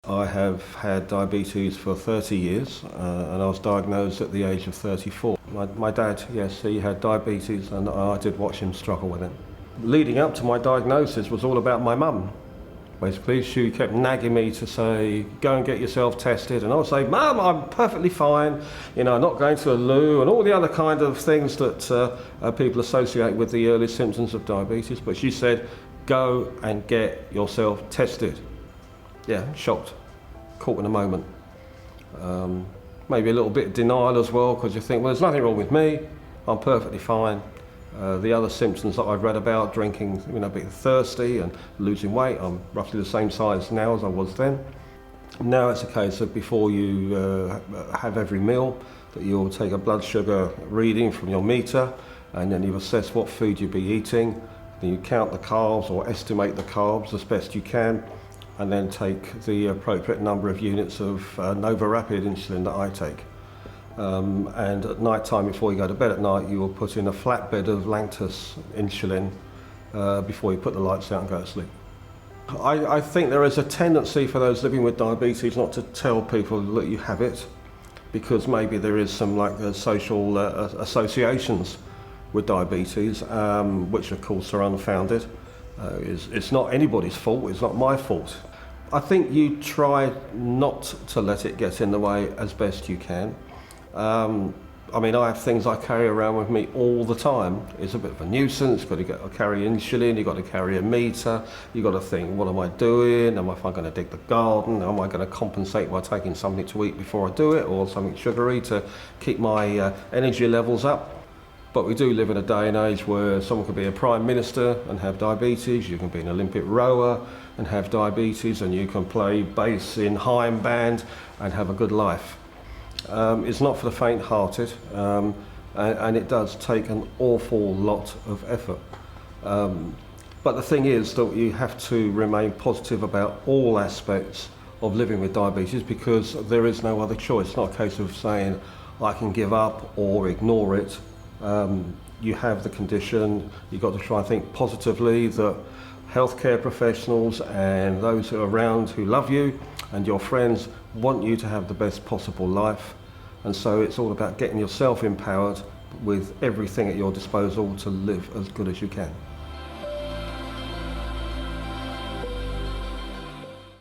I have had diabetes for 30 years and I was diagnosed at the age of 34. My dad, yes, he had diabetes and I did watch him struggle with it. Leading up to my diagnosis was all about my mum. Basically, she kept nagging me to say, go and get yourself tested. And I would say, Mum, I'm perfectly fine, not going to a loo and all the other kind of things that people associate with the early symptoms of diabetes. But she said, go and get yourself tested. Yeah, shocked, caught in a moment. Maybe a little bit of denial as well, because you think, well, there's nothing wrong with me, I'm perfectly fine. The other symptoms that I've read about, drinking, being thirsty and losing weight, I'm roughly the same size now as I was then. Now it's a case of before you have every meal, that you'll take a blood sugar reading from your meter, and then you assess what food you'll be eating. Then you count the carbs or estimate the carbs as best you can, and then take the appropriate number of units of Nova Rapid insulin that I take. And at night time, before you go to bed at night, you will put in a flatbed of Lantus insulin before you put the lights out and go to sleep. I think there is a tendency for those living with diabetes not to tell people that you have it, because maybe there is some social associations with diabetes, which of course are unfounded. It's not anybody's fault, it's not my fault. I think you try not to let it get in the way as best you can. I have things I carry around with me all the time. It's a bit of a nuisance. You've got to carry insulin, you've got to carry a meter, you've got to think, what am I doing? Am I going to dig the garden? Am I going to compensate by taking something to eat before I do it, or something sugary to keep my energy levels up? But we do live in a day and age where someone could be a Prime Minister and have diabetes, you can be an Olympic rower and have diabetes, and you can play bass in Haim band and have a good life. It's not for the faint-hearted, and it does take an awful lot of effort. But the thing is that you have to remain positive about all aspects of living with diabetes, because there is no other choice. It's not a case of saying, I can give up or ignore it. You have the condition, you've got to try and think positively that healthcare professionals and those who are around who love you and your friends want you to have the best possible life. And so it's all about getting yourself empowered with everything at your disposal to live as good as you can.